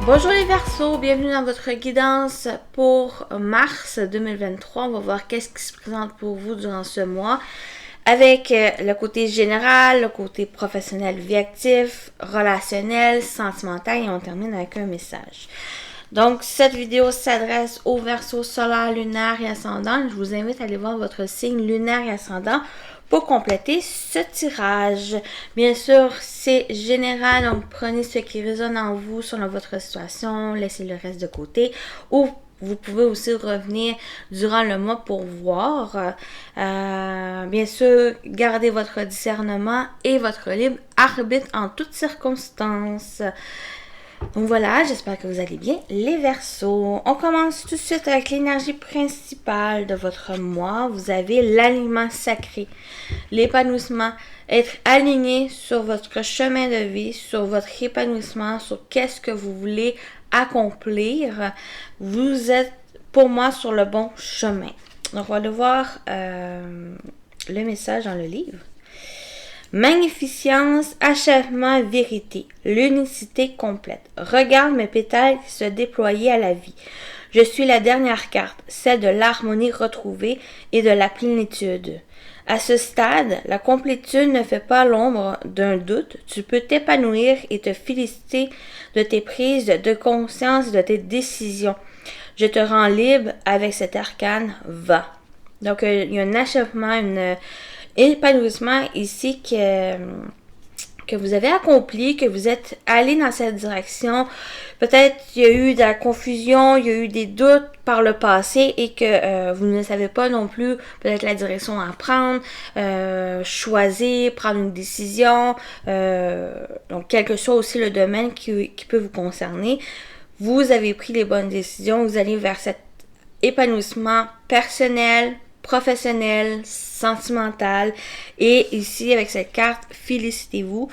Bonjour les Verseaux, bienvenue dans votre guidance pour mars 2023. On va voir qu'est-ce qui se présente pour vous durant ce mois avec le côté général, le côté professionnel, vie active, relationnel, sentimental et on termine avec un message. Donc, cette vidéo s'adresse aux Verseaux solaire, lunaire et ascendant. Je vous invite à aller voir votre signe lunaire et ascendant pour compléter ce tirage. Bien sûr, c'est général, donc prenez ce qui résonne en vous selon votre situation, laissez le reste de côté ou vous pouvez aussi revenir durant le mois pour voir. Bien sûr, gardez votre discernement et votre libre arbitre en toutes circonstances. Donc voilà, j'espère que vous allez bien, les Verseaux. On commence tout de suite avec l'énergie principale de votre mois. Vous avez l'alignement sacré, l'épanouissement, être aligné sur votre chemin de vie, sur votre épanouissement, sur qu'est-ce que vous voulez accomplir. Vous êtes, pour moi, sur le bon chemin. Donc, on va aller voir le message dans le livre. Magnificence, achèvement, vérité, l'unicité complète. Regarde mes pétales se déployer à la vie. Je suis la dernière carte, celle de l'harmonie retrouvée et de la plénitude. À ce stade, la complétude ne fait pas l'ombre d'un doute. Tu peux t'épanouir et te féliciter de tes prises de conscience, de tes décisions. Je te rends libre avec cet arcane, va. Donc, il y a un achèvement, épanouissement ici que vous avez accompli, que vous êtes allé dans cette direction. Peut-être il y a eu de la confusion, il y a eu des doutes par le passé et que vous ne savez pas non plus peut-être la direction à prendre, choisir, prendre une décision. Donc, quel que soit aussi le domaine qui peut vous concerner, vous avez pris les bonnes décisions, vous allez vers cet épanouissement personnel, professionnel, sentimental. Et ici, avec cette carte, félicitez-vous.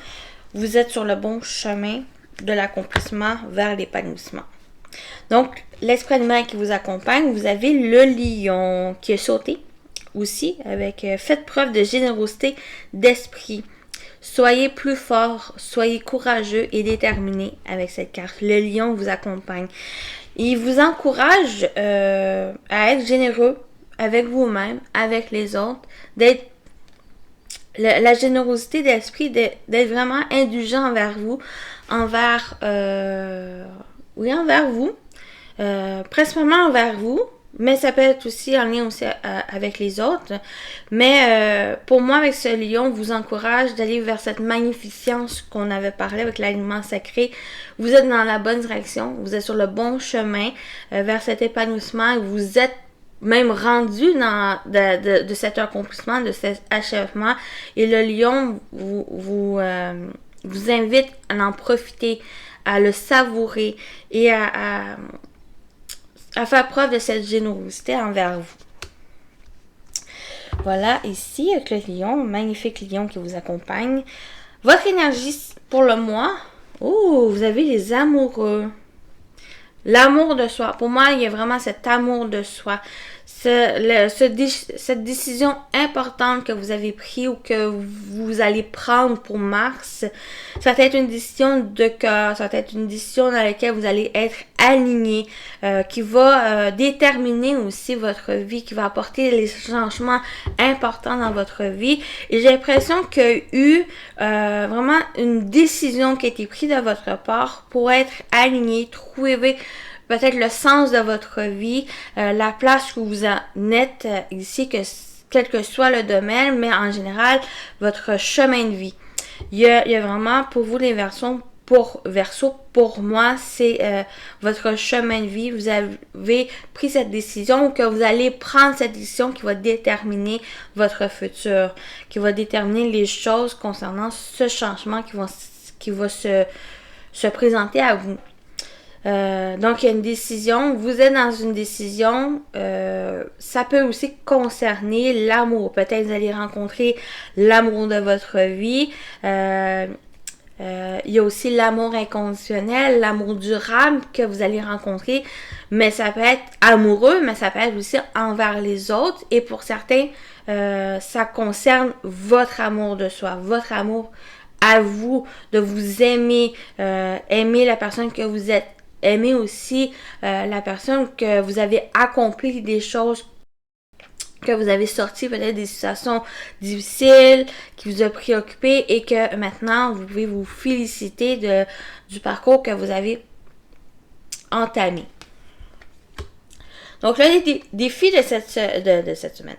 Vous êtes sur le bon chemin de l'accomplissement vers l'épanouissement. Donc, l'esprit animal qui vous accompagne, vous avez le lion qui a sauté aussi avec faites preuve de générosité d'esprit. Soyez plus fort, soyez courageux et déterminé avec cette carte. Le lion vous accompagne. Il vous encourage à être généreux avec vous-même, avec les autres, d'être la générosité d'esprit, d'être vraiment indulgent envers vous, envers vous, principalement envers vous, mais ça peut être aussi en lien aussi avec les autres. Mais pour moi, avec ce lion, vous encourage d'aller vers cette magnificence qu'on avait parlé avec l'alignement sacré. Vous êtes dans la bonne direction, vous êtes sur le bon chemin vers cet épanouissement, vous êtes même rendu de cet accomplissement, de cet achèvement. Et le lion vous invite à en profiter, à le savourer et à faire preuve de cette générosité envers vous. Voilà, ici, avec le lion, magnifique lion qui vous accompagne. Votre énergie pour le mois, vous avez les amoureux. L'amour de soi. Pour moi, il y a vraiment cet amour de soi. Cette décision importante que vous avez prise ou que vous allez prendre pour mars, ça va être une décision de cœur, ça va être une décision dans laquelle vous allez être aligné, qui va déterminer aussi votre vie, qui va apporter les changements importants dans votre vie. Et j'ai l'impression qu'il y a eu vraiment une décision qui a été prise de votre part pour être aligné, trouver peut-être le sens de votre vie, la place où vous en êtes ici, quel que soit le domaine, mais en général, votre chemin de vie. Il y a vraiment pour vous les Verseaux, pour moi, c'est votre chemin de vie. Vous avez pris cette décision ou que vous allez prendre cette décision qui va déterminer votre futur, qui va déterminer les choses concernant ce changement qui va se présenter à vous. Donc, il y a une décision, vous êtes dans une décision, ça peut aussi concerner l'amour. Peut-être vous allez rencontrer l'amour de votre vie. Il y a aussi l'amour inconditionnel, l'amour durable que vous allez rencontrer. Mais ça peut être amoureux, mais ça peut être aussi envers les autres. Et pour certains, ça concerne votre amour de soi, votre amour à vous, de vous aimer, aimer la personne que vous êtes aimez aussi la personne, que vous avez accompli des choses, que vous avez sorti peut-être des situations difficiles qui vous a préoccupé et que maintenant vous pouvez vous féliciter du parcours que vous avez entamé. Donc là, les défis de cette semaine,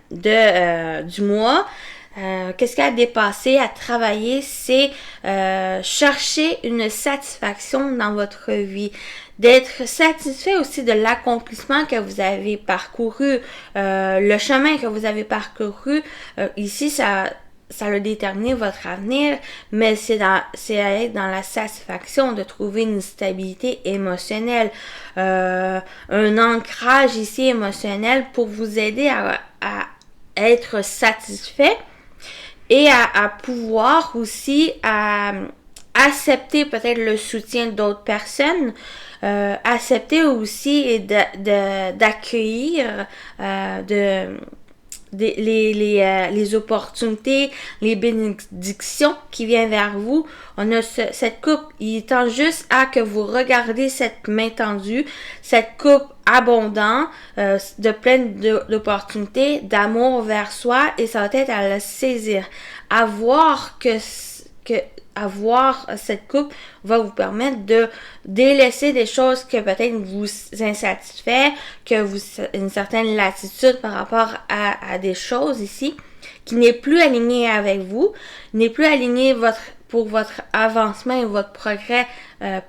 du mois, qu'est-ce qu'il y a à dépasser, à travailler, c'est chercher une satisfaction dans votre vie. D'être satisfait aussi de l'accomplissement que vous avez parcouru, le chemin que vous avez parcouru. Ici, ça a déterminé votre avenir, mais c'est à être dans la satisfaction de trouver une stabilité émotionnelle, un ancrage ici émotionnel pour vous aider à être satisfait et à pouvoir aussi accepter peut-être le soutien d'autres personnes, accepter aussi et d'accueillir les opportunités, les bénédictions qui viennent vers vous. On a cette coupe, il tend juste à que vous regardez cette main tendue, cette coupe abondante, de pleine d'opportunités, d'amour vers soi, et ça va être à le saisir, à voir avoir cette coupe va vous permettre de délaisser des choses que peut-être vous insatisfait, que vous une certaine latitude par rapport à des choses ici qui n'est plus aligné avec vous, n'est plus aligné pour votre avancement et votre progrès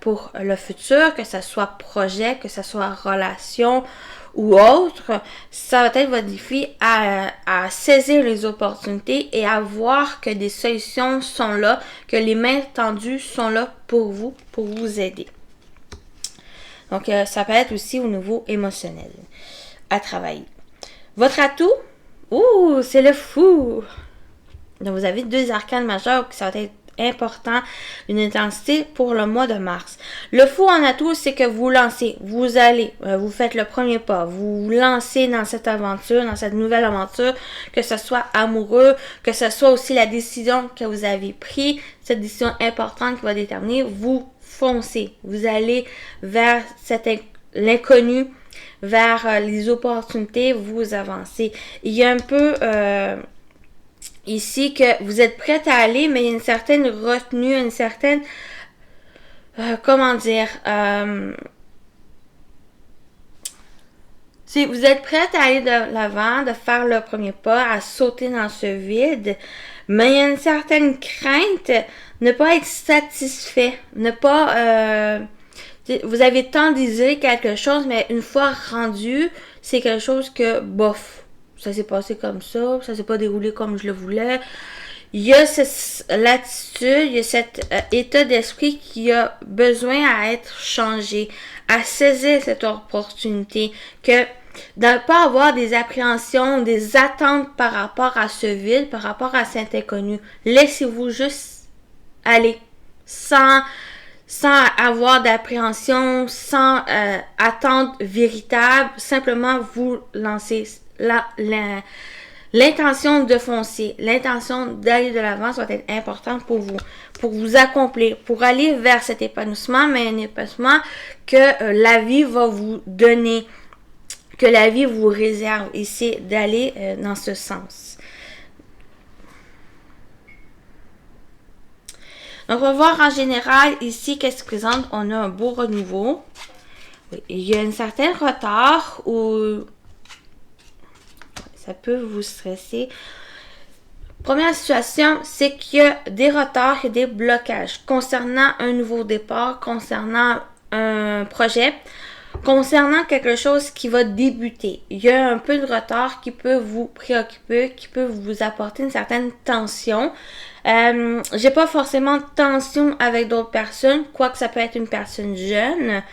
pour le futur, que ce soit projet, que ce soit relation ou autre. Ça va être votre défi à saisir les opportunités et à voir que des solutions sont là, que les mains tendues sont là pour vous aider. Donc, ça peut être aussi au niveau émotionnel à travailler. Votre atout, c'est le fou. Donc, vous avez 2 arcanes majeures qui ça va être important, une intensité pour le mois de mars. Le fou en atout, c'est que vous lancez, vous allez, vous faites le premier pas, vous vous lancez dans cette aventure, dans cette nouvelle aventure, que ce soit amoureux, que ce soit aussi la décision que vous avez prise, cette décision importante qui va déterminer, vous foncez, vous allez vers l'inconnu, vers les opportunités, vous avancez. Il y a un peu ici que vous êtes prête à aller, mais il y a une certaine retenue, une certaine vous êtes prête à aller de l'avant, de faire le premier pas, à sauter dans ce vide, mais il y a une certaine crainte, ne pas être satisfait, ne pas vous avez tant désiré quelque chose, mais une fois rendu, c'est quelque chose que bof. Ça s'est passé comme ça s'est pas déroulé comme je le voulais. Il y a cette latitude, il y a cet état d'esprit qui a besoin à être changé, à saisir cette opportunité, que de ne pas avoir des appréhensions, des attentes par rapport à ce vide, par rapport à cet inconnu. Laissez-vous juste aller, sans avoir d'appréhension, sans attente véritable, simplement vous lancer. L'intention de foncer, l'intention d'aller de l'avant va être importante pour vous accomplir, pour aller vers cet épanouissement, mais un épanouissement que la vie va vous donner, que la vie vous réserve, et c'est d'aller dans ce sens. Donc, on va voir en général ici qu'est-ce qui présente. On a un beau renouveau. Il y a un certain retard ou ça peut vous stresser. Première situation, c'est qu'il y a des retards et des blocages concernant un nouveau départ, concernant un projet, concernant quelque chose qui va débuter. Il y a un peu de retard qui peut vous préoccuper, qui peut vous apporter une certaine tension. J'ai pas forcément de tension avec d'autres personnes, quoique ça peut être une personne jeune.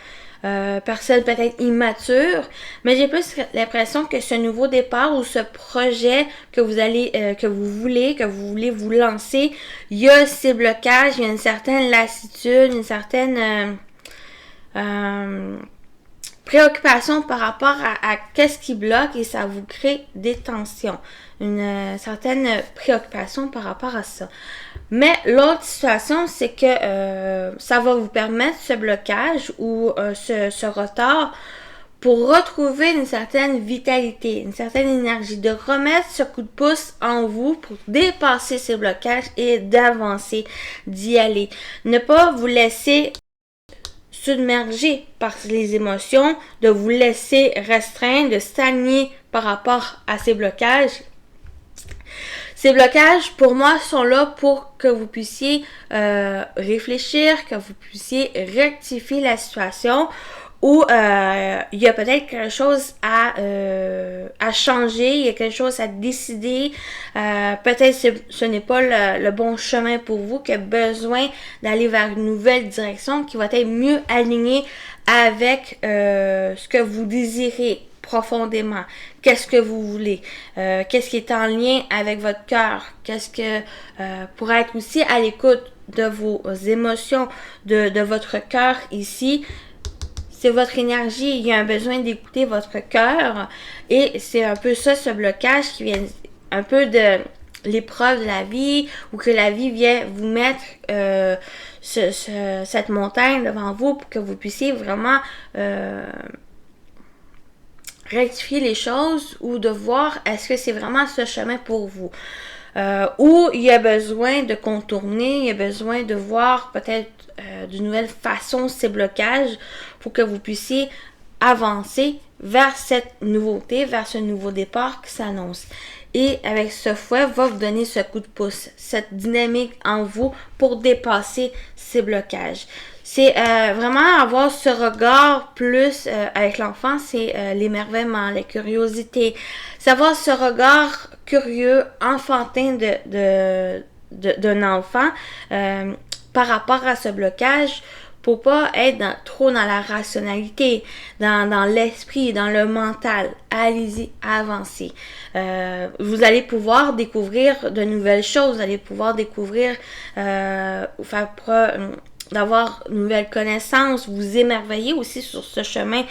Personne peut-être immature, mais j'ai plus l'impression que ce nouveau départ ou ce projet que vous voulez vous lancer, il y a ces blocages, il y a une certaine lassitude, une certaine préoccupation par rapport à qu'est-ce qui bloque, et ça vous crée des tensions, une certaine préoccupation par rapport à ça. Mais l'autre situation, c'est que ça va vous permettre ce blocage ou ce retard pour retrouver une certaine vitalité, une certaine énergie, de remettre ce coup de pouce en vous pour dépasser ces blocages et d'avancer, d'y aller. Ne pas vous laisser submerger par les émotions, de vous laisser restreindre, de stagner par rapport à ces blocages. Ces blocages, pour moi, sont là pour que vous puissiez réfléchir, que vous puissiez rectifier la situation, ou il y a peut-être quelque chose à changer, il y a quelque chose à décider, peut-être ce n'est pas le bon chemin pour vous, qui a besoin d'aller vers une nouvelle direction qui va être mieux alignée avec ce que vous désirez profondément. Qu'est-ce que vous voulez? Qu'est-ce qui est en lien avec votre cœur? Qu'est-ce que pour être aussi à l'écoute de vos émotions, de votre cœur ici? C'est votre énergie, il y a un besoin d'écouter votre cœur et c'est un peu ça, ce blocage qui vient un peu de l'épreuve de la vie ou que la vie vient vous mettre cette montagne devant vous pour que vous puissiez vraiment rectifier les choses ou de voir est-ce que c'est vraiment ce chemin pour vous. Ou il y a besoin de contourner, il y a besoin de voir peut-être d'une nouvelle façon ces blocages pour que vous puissiez avancer vers cette nouveauté, vers ce nouveau départ qui s'annonce. Et avec ce fouet, va vous donner ce coup de pouce, cette dynamique en vous pour dépasser ces blocages. C'est vraiment avoir ce regard plus avec l'enfant, c'est l'émerveillement, la curiosité. C'est avoir ce regard curieux, enfantin d'un enfant par rapport à ce blocage pour pas être trop dans la rationalité, dans l'esprit, dans le mental. Allez-y, avancez. Vous allez pouvoir découvrir de nouvelles choses, vous allez pouvoir découvrir, d'avoir de nouvelles connaissances, vous émerveiller aussi sur ce chemin.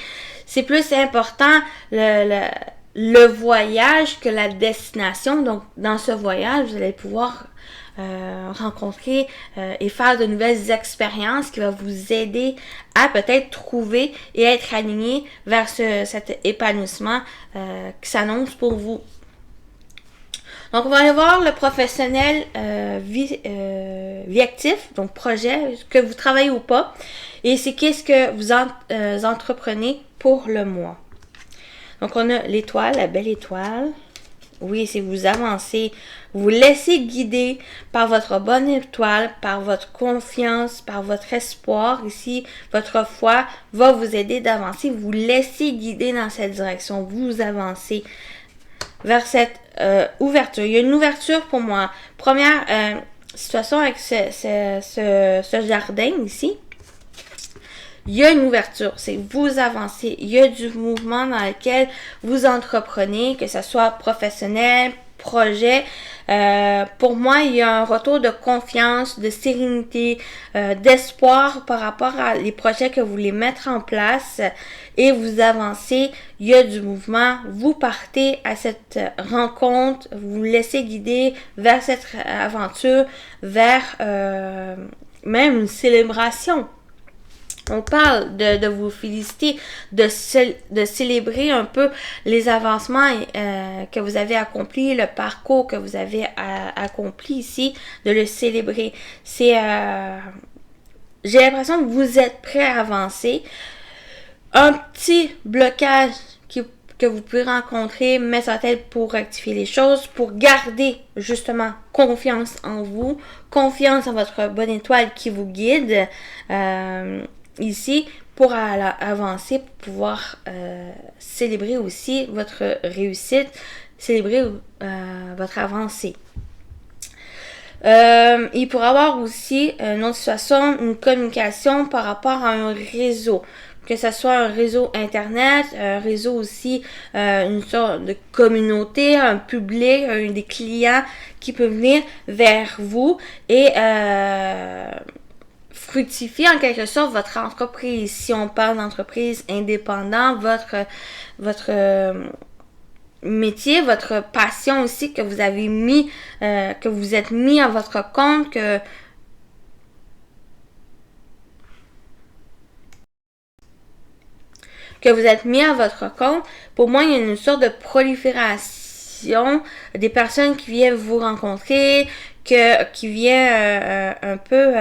C'est plus important le voyage que la destination. Donc, dans ce voyage, vous allez pouvoir rencontrer et faire de nouvelles expériences qui vont vous aider à peut-être trouver et être aligné vers cet épanouissement qui s'annonce pour vous. Donc, on va aller voir le professionnel vie actif, donc projet, que vous travaillez ou pas. Et c'est qu'est-ce que vous entreprenez pour le mois. Donc, on a l'étoile, la belle étoile. Oui, c'est vous avancez, vous laissez guider par votre bonne étoile, par votre confiance, par votre espoir. Ici, votre foi va vous aider d'avancer. Vous laissez guider dans cette direction. Vous avancez vers cette ouverture. Il y a une ouverture pour moi. Première situation avec ce jardin ici. Il y a une ouverture, c'est vous avancez, il y a du mouvement dans lequel vous entreprenez, que ce soit professionnel, projet. Pour moi, il y a un retour de confiance, de sérénité, d'espoir par rapport à les projets que vous voulez mettre en place et vous avancez. Il y a du mouvement, vous partez à cette rencontre, vous vous laissez guider vers cette aventure, vers même une célébration. On parle de vous féliciter, de célébrer un peu les avancements que vous avez accomplis, le parcours que vous avez accompli ici, de le célébrer. J'ai l'impression que vous êtes prêt à avancer. Un petit blocage que vous pouvez rencontrer, mettre en tête pour rectifier les choses, pour garder justement confiance en vous, confiance en votre bonne étoile qui vous guide. Ici, pour avancer, pour pouvoir célébrer aussi votre réussite, célébrer votre avancée. Il pourrait y avoir aussi une autre situation, une communication par rapport à un réseau. Que ce soit un réseau internet, un réseau aussi, une sorte de communauté, un public, des clients qui peuvent venir vers vous et fructifier en quelque sorte votre entreprise. Si on parle d'entreprise indépendante, votre métier, votre passion aussi que vous avez mis, que vous êtes mis à votre compte, que vous êtes mis à votre compte. Pour moi, il y a une sorte de prolifération des personnes qui viennent vous rencontrer, qui viennent un peu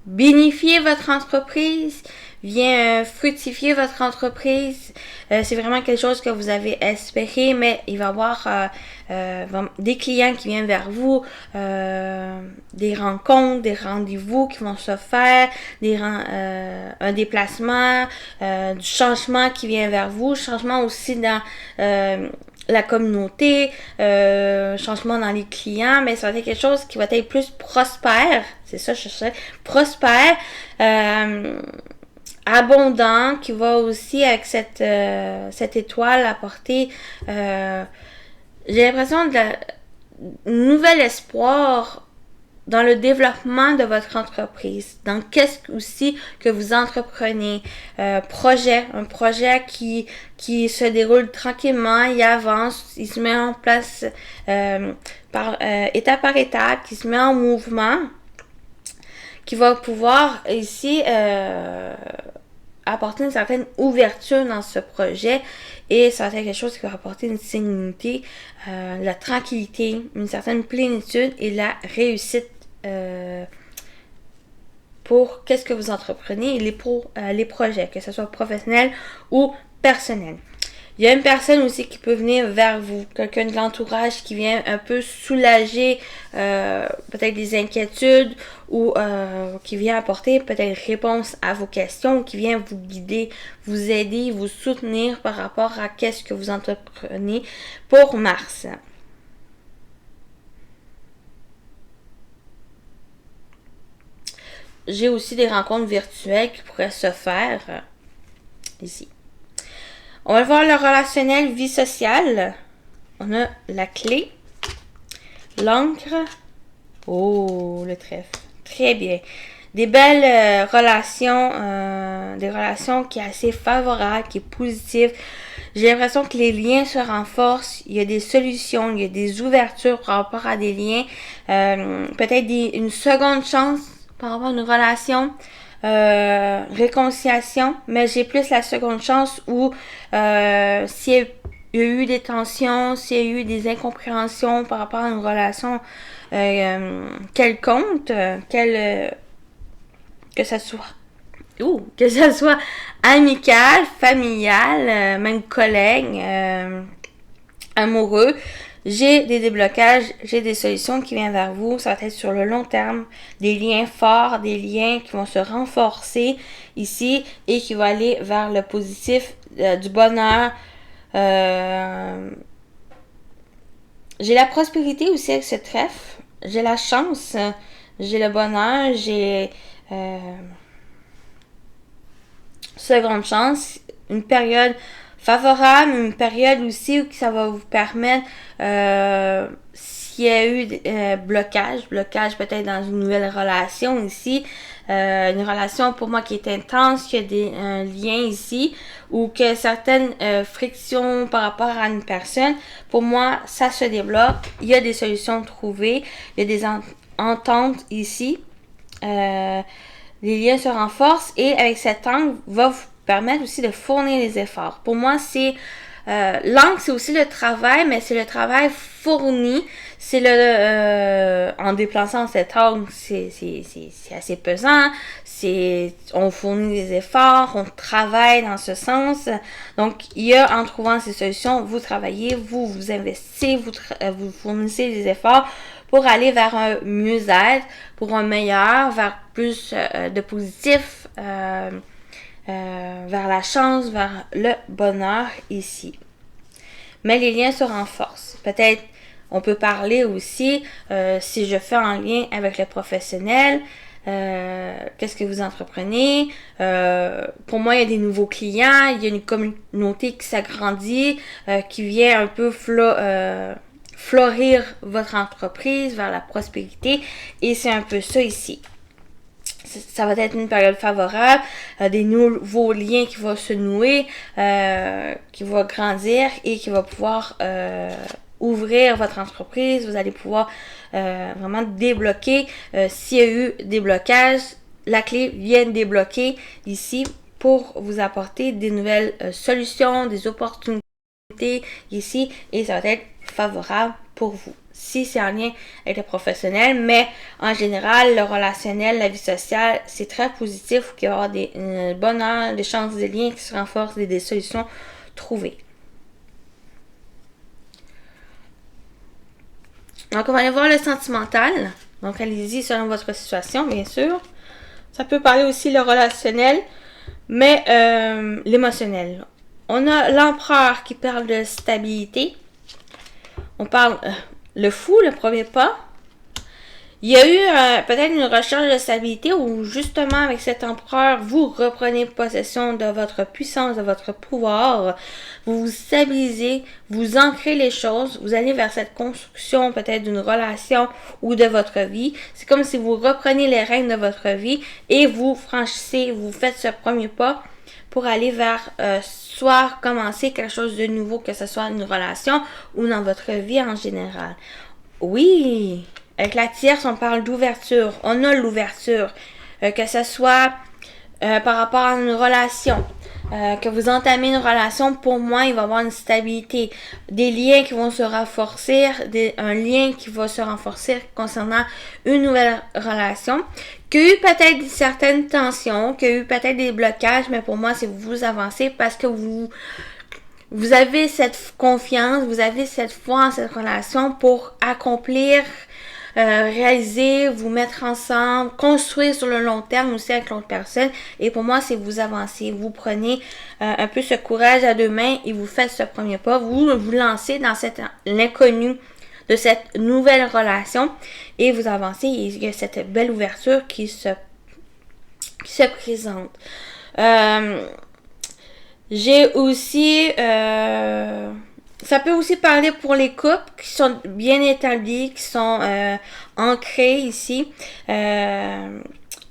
bénifier votre entreprise, vient fructifier votre entreprise. C'est vraiment quelque chose que vous avez espéré, mais il va y avoir des clients qui viennent vers vous, des rencontres, des rendez-vous qui vont se faire, un déplacement, du changement qui vient vers vous, changement aussi dans la communauté, changement dans les clients, mais ça va être quelque chose qui va être plus prospère, c'est ça je cherchais, prospère, abondant, qui va aussi avec cette étoile apporter, j'ai l'impression de nouvel espoir dans le développement de votre entreprise, dans qu'est-ce aussi que vous entreprenez, un projet qui se déroule tranquillement, il avance, il se met en place étape par étape, qui se met en mouvement, qui va pouvoir ici apporter une certaine ouverture dans ce projet et ça va être quelque chose qui va apporter une sérénité, la tranquillité, une certaine plénitude et la réussite pour qu'est-ce que vous entreprenez et les projets, que ce soit professionnel ou personnel. Il y a une personne aussi qui peut venir vers vous, quelqu'un de l'entourage qui vient un peu soulager peut-être des inquiétudes ou qui vient apporter peut-être réponse à vos questions, qui vient vous guider, vous aider, vous soutenir par rapport à qu'est-ce que vous entreprenez pour Mars. J'ai aussi des rencontres virtuelles qui pourraient se faire ici. On va voir le relationnel, vie sociale. On a la clé, l'encre. Oh, le trèfle. Très bien. Des belles relations, des relations qui est assez favorable, qui est positive. J'ai l'impression que les liens se renforcent. Il y a des solutions, il y a des ouvertures par rapport à des liens. Peut-être une seconde chance par rapport à une relation. Réconciliation, mais j'ai plus la seconde chance où s'il y a eu des tensions, s'il y a eu des incompréhensions par rapport à une relation quelconque, que ça soit amical, familial, même collègue, amoureux, j'ai des déblocages, j'ai des solutions qui viennent vers vous. Ça va être sur le long terme, des liens forts, des liens qui vont se renforcer ici et qui vont aller vers le positif, du bonheur. J'ai la prospérité aussi avec ce trèfle. J'ai la chance, j'ai le bonheur, j'ai seconde chance, une période favorable, une période aussi où ça va vous permettre, s'il y a eu blocage peut-être dans une nouvelle relation ici, une relation pour moi qui est intense, qui a des liens ici, ou que certaines frictions par rapport à une personne, pour moi, ça se débloque, il y a des solutions trouvées, il y a des ententes ici, les liens se renforcent et avec cet angle, va vous permettre aussi de fournir les efforts. Pour moi, c'est l'angle, c'est aussi le travail, mais c'est le travail fourni. C'est en déplaçant cet angle, c'est assez pesant. On fournit des efforts, on travaille dans ce sens. Donc, il y a en trouvant ces solutions, vous travaillez, vous investissez, vous fournissez des efforts pour aller vers un mieux-être, pour un meilleur, vers plus de positif. Vers la chance, vers le bonheur ici. Mais les liens se renforcent. Peut-être, on peut parler aussi, si je fais en lien avec le professionnel, qu'est-ce que vous entreprenez. Pour moi, il y a des nouveaux clients, il y a une communauté qui s'agrandit, qui vient un peu florir votre entreprise vers la prospérité. Et c'est un peu ça ici. ça va être une période favorable, des nouveaux liens qui vont se nouer, qui vont grandir et qui vont pouvoir ouvrir votre entreprise. Vous allez pouvoir vraiment débloquer. S'il y a eu des blocages, la clé vient débloquer ici pour vous apporter des nouvelles solutions, des opportunités ici, et ça va être favorable pour vous. Si c'est en lien avec le professionnel, mais en général, le relationnel, la vie sociale, c'est très positif. Il va y avoir une bonne des chances de liens qui se renforcent et des solutions trouvées. Donc, on va aller voir le sentimental. Donc, allez-y selon votre situation, bien sûr. Ça peut parler aussi le relationnel, mais l'émotionnel. On a l'empereur qui parle de stabilité. On parle le fou, le premier pas. Il y a eu peut-être une recherche de stabilité où justement avec cet empereur, vous reprenez possession de votre puissance, de votre pouvoir. Vous vous stabilisez, vous ancrez les choses, vous allez vers cette construction peut-être d'une relation ou de votre vie. C'est comme si vous reprenez les rênes de votre vie et vous franchissez, vous faites ce premier pas pour aller vers soit commencer quelque chose de nouveau, que ce soit une relation ou dans votre vie en général. Oui, avec la tierce, on parle d'ouverture. On a l'ouverture, que ce soit par rapport à une relation, que vous entamez une relation, pour moi, il va y avoir une stabilité, des liens qui vont se renforcer, un lien qui va se renforcer concernant une nouvelle relation, qu'il y a eu peut-être certaines tensions, qu'il y a eu peut-être des blocages, mais pour moi, c'est vous avancez parce que vous avez cette confiance, vous avez cette foi en cette relation pour accomplir, réaliser, vous mettre ensemble, construire sur le long terme aussi avec l'autre personne. Et pour moi, c'est vous avancer. Vous prenez un peu ce courage à deux mains et vous faites ce premier pas. Vous vous lancez dans l'inconnu de cette nouvelle relation et vous avancez. Et il y a cette belle ouverture qui se présente. J'ai aussi... ça peut aussi parler pour les couples qui sont bien établis, qui sont ancrés ici. Et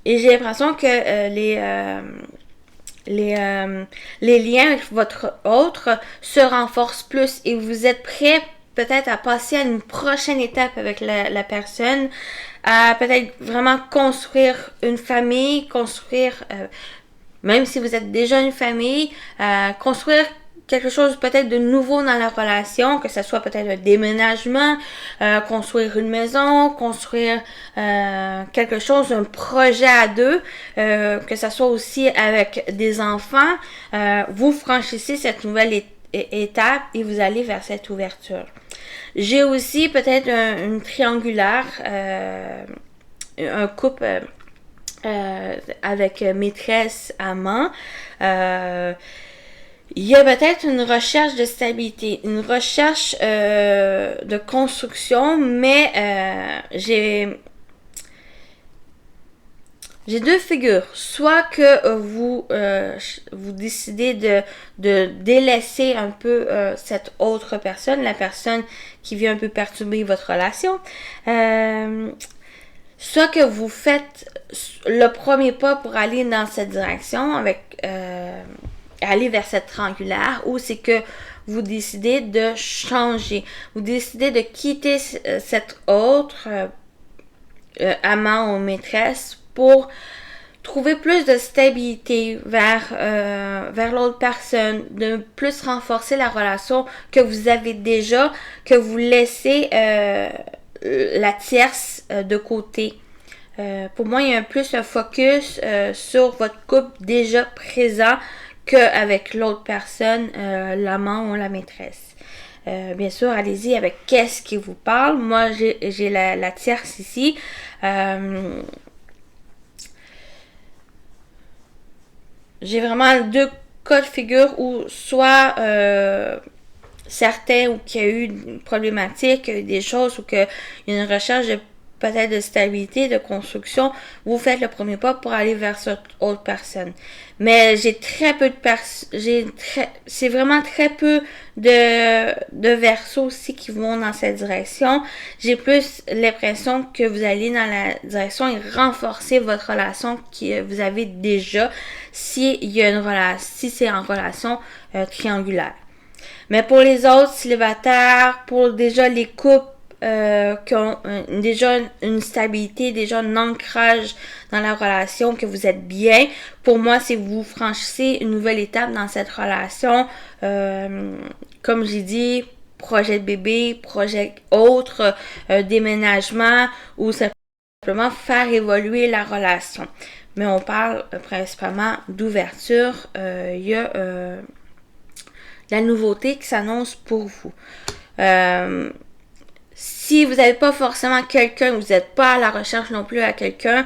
j'ai l'impression que les liens avec votre autre se renforcent plus et vous êtes prêts peut-être à passer à une prochaine étape avec la personne, à peut-être vraiment construire une famille, construire... même si vous êtes déjà une famille, construire quelque chose peut-être de nouveau dans la relation, que ce soit peut-être un déménagement, construire une maison, construire quelque chose, un projet à deux, que ce soit aussi avec des enfants, vous franchissez cette nouvelle étape et vous allez vers cette ouverture. J'ai aussi peut-être une triangulaire, un couple... avec maîtresse, amant, il y a peut-être une recherche de stabilité, une recherche de construction, mais j'ai deux figures. Soit que vous décidez de délaisser un peu cette autre personne, la personne qui vient un peu perturber votre relation. Soit que vous faites le premier pas pour aller dans cette direction, avec aller vers cette triangulaire, ou c'est que vous décidez de changer, vous décidez de quitter cette autre amant ou maîtresse pour trouver plus de stabilité vers l'autre personne, de plus renforcer la relation que vous avez déjà, que vous laissez la tierce de côté. Pour moi, il y a plus un focus sur votre couple déjà présent qu'avec l'autre personne, l'amant ou la maîtresse. Bien sûr, allez-y avec qu'est-ce qui vous parle. Moi, j'ai la tierce ici. J'ai vraiment deux cas de figure où soit certains où qu'il y a eu une problématique, des choses où qu'il y a une recherche de peut-être de stabilité, de construction, vous faites le premier pas pour aller vers cette autre personne. Mais j'ai très peu de c'est vraiment très peu de Verseaux aussi qui vont dans cette direction. J'ai plus l'impression que vous allez dans la direction et renforcer votre relation que vous avez déjà si c'est en relation triangulaire. Mais pour les autres célibataires, pour déjà les couples qui ont déjà une stabilité, déjà un ancrage dans la relation, que vous êtes bien, pour moi, c'est vous franchissez une nouvelle étape dans cette relation. Comme j'ai dit, projet de bébé, projet autre, déménagement ou simplement faire évoluer la relation. Mais on parle principalement d'ouverture. Il y a la nouveauté qui s'annonce pour vous. Si vous n'avez pas forcément quelqu'un, vous n'êtes pas à la recherche non plus à quelqu'un,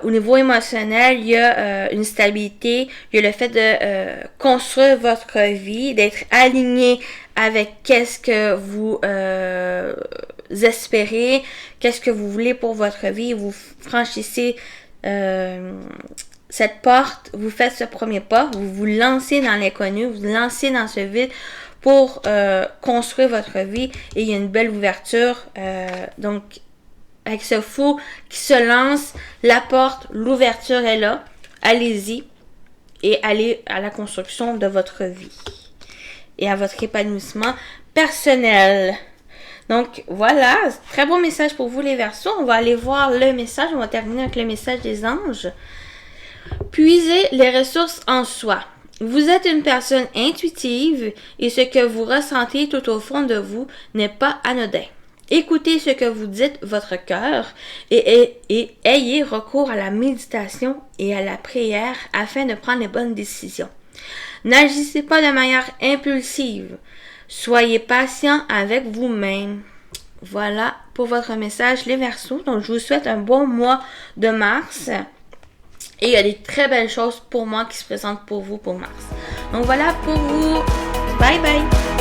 au niveau émotionnel, il y a une stabilité, il y a le fait de construire votre vie, d'être aligné avec qu'est-ce que vous espérez, qu'est-ce que vous voulez pour votre vie, vous franchissez cette porte, vous faites ce premier pas, vous vous lancez dans l'inconnu, vous vous lancez dans ce vide pour construire votre vie et il y a une belle ouverture. Donc, avec ce fou qui se lance, la porte, l'ouverture est là. Allez-y et allez à la construction de votre vie et à votre épanouissement personnel. Donc, voilà, très bon message pour vous les Verseaux. On va aller voir le message. On va terminer avec le message des anges. Puisez les ressources en soi. Vous êtes une personne intuitive et ce que vous ressentez tout au fond de vous n'est pas anodin. Écoutez ce que vous dites votre cœur et ayez recours à la méditation et à la prière afin de prendre les bonnes décisions. N'agissez pas de manière impulsive. Soyez patient avec vous-même. Voilà pour votre message les Verseaux. Donc je vous souhaite un bon mois de mars. Et il y a des très belles choses pour moi qui se présentent pour vous pour mars. Donc voilà pour vous. Bye bye!